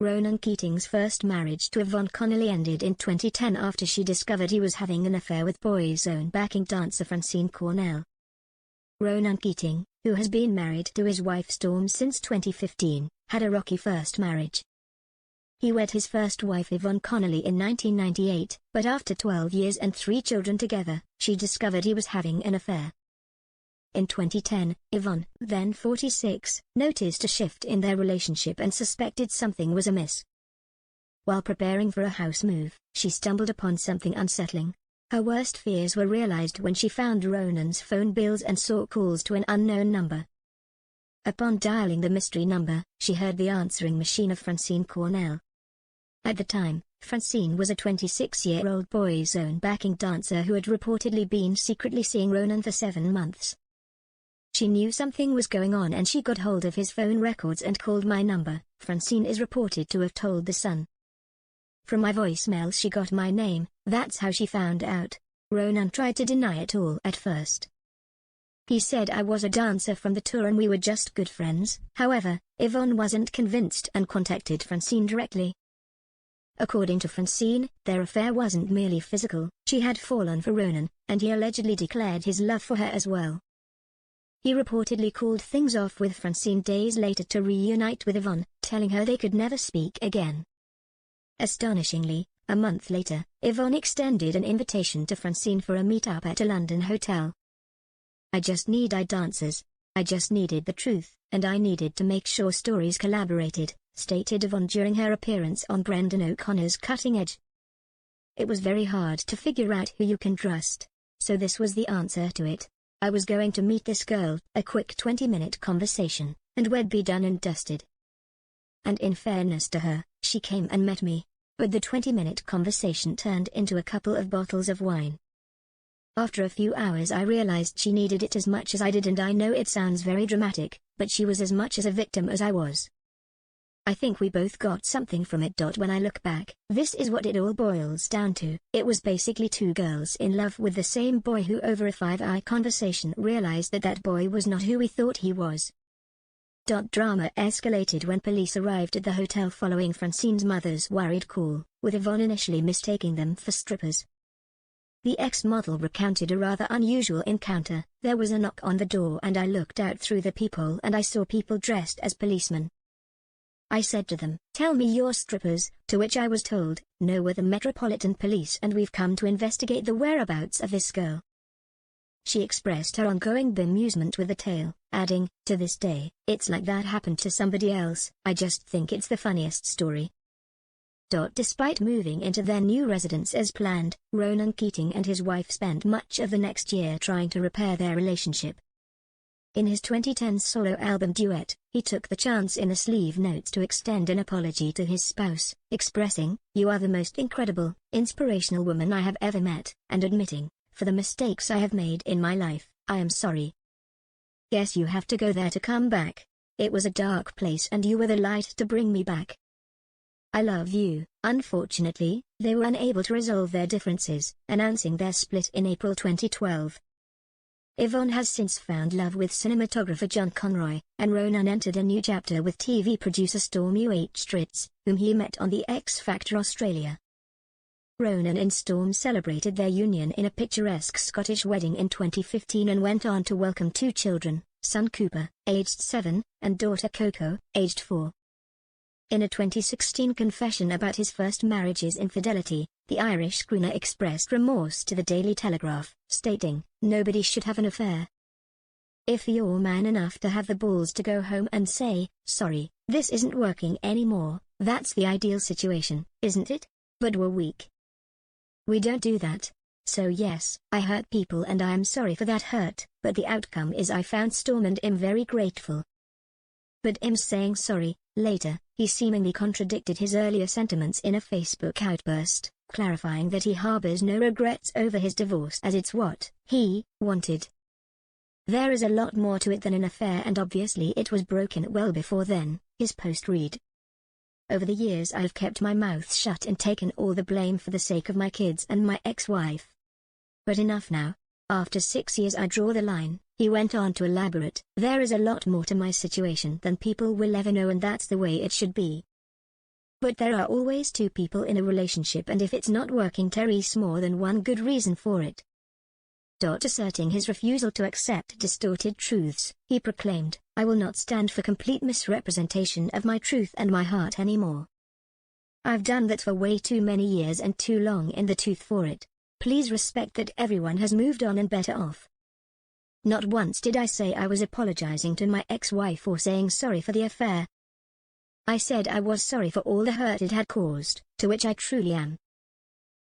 Ronan Keating's first marriage to Yvonne Connolly ended in 2010 after she discovered he was having an affair with Boyzone backing dancer Francine Cornell. Ronan Keating, who has been married to his wife Storm since 2015, had a rocky first marriage. He wed his first wife Yvonne Connolly in 1998, but after 12 years and 3 children together, she discovered he was having an affair. In 2010, Yvonne, then 46, noticed a shift in their relationship and suspected something was amiss. While preparing for a house move, she stumbled upon something unsettling. Her worst fears were realized when she found Ronan's phone bills and saw calls to an unknown number. Upon dialing the mystery number, she heard the answering machine of Francine Cornell. At the time, Francine was a 26-year-old Boyzone backing dancer who had reportedly been secretly seeing Ronan for 7 months. She knew something was going on and she got hold of his phone records and called my number, Francine is reported to have told The Sun. From my voicemail she got my name, that's how she found out. Ronan tried to deny it all at first. He said I was a dancer from the tour and we were just good friends. However, Yvonne wasn't convinced and contacted Francine directly. According to Francine, their affair wasn't merely physical, she had fallen for Ronan, and he allegedly declared his love for her as well. He reportedly called things off with Francine days later to reunite with Yvonne, telling her they could never speak again. Astonishingly, a month later, Yvonne extended an invitation to Francine for a meet-up at a London hotel. I just needed dancers. I just needed the truth, and I needed to make sure stories collaborated, stated Yvonne during her appearance on Brendan O'Connor's Cutting Edge. It was very hard to figure out who you can trust, so this was the answer to it. I was going to meet this girl, a quick 20-minute conversation, and we'd be done and dusted. And in fairness to her, she came and met me, but the 20-minute conversation turned into a couple of bottles of wine. After a few hours I realized she needed it as much as I did, and I know it sounds very dramatic, but she was as much as a victim as I was. I think we both got something from it. When I look back, this is what it all boils down to. It was basically 2 girls in love with the same boy who over a 5-hour conversation realized that that boy was not who we thought he was. Drama escalated when police arrived at the hotel following Francine's mother's worried call, with Yvonne initially mistaking them for strippers. The ex-model recounted a rather unusual encounter. There was a knock on the door and I looked out through the peephole and I saw people dressed as policemen. I said to them, "Tell me you're strippers," to which I was told, "No, we're the Metropolitan Police and we've come to investigate the whereabouts of this girl." She expressed her ongoing bemusement with the tale, adding, "To this day, it's like that happened to somebody else. I just think it's the funniest story." Despite moving into their new residence as planned, Ronan Keating and his wife spent much of the next year trying to repair their relationship. In his 2010 solo album Duet, he took the chance in the sleeve notes to extend an apology to his spouse, expressing, "You are the most incredible, inspirational woman I have ever met," and admitting, "For the mistakes I have made in my life, I am sorry. Guess you have to go there to come back. It was a dark place and you were the light to bring me back. I love you." Unfortunately, they were unable to resolve their differences, announcing their split in April 2012. Yvonne has since found love with cinematographer John Conroy, and Ronan entered a new chapter with TV producer Storm Stritz, whom he met on The X Factor Australia. Ronan and Storm celebrated their union in a picturesque Scottish wedding in 2015 and went on to welcome 2 children, son Cooper, aged 7, and daughter Coco, aged 4. In a 2016 confession about his first marriage's infidelity, the Irish crooner expressed remorse to the Daily Telegraph, stating, "Nobody should have an affair. If you're man enough to have the balls to go home and say, 'Sorry, this isn't working anymore,' that's the ideal situation, isn't it? But we're weak. We don't do that. So yes, I hurt people and I am sorry for that hurt, but the outcome is I found Storm and am very grateful." But him saying sorry, later, he seemingly contradicted his earlier sentiments in a Facebook outburst, clarifying that he harbors no regrets over his divorce as it's what he wanted. "There is a lot more to it than an affair and obviously it was broken well before then," his post read. "Over the years I've kept my mouth shut and taken all the blame for the sake of my kids and my ex-wife. But enough now. After 6 years I draw the line," he went on to elaborate. "There is a lot more to my situation than people will ever know and that's the way it should be." But there are always two people in a relationship, and if it's not working, there's more than one good reason for it. Asserting his refusal to accept distorted truths, he proclaimed, "I will not stand for complete misrepresentation of my truth and my heart anymore. I've done that for way too many years and too long in the tooth for it. Please respect that everyone has moved on and better off." Not once did I say I was apologizing to my ex-wife or saying sorry for the affair. I said I was sorry for all the hurt it had caused, to which I truly am.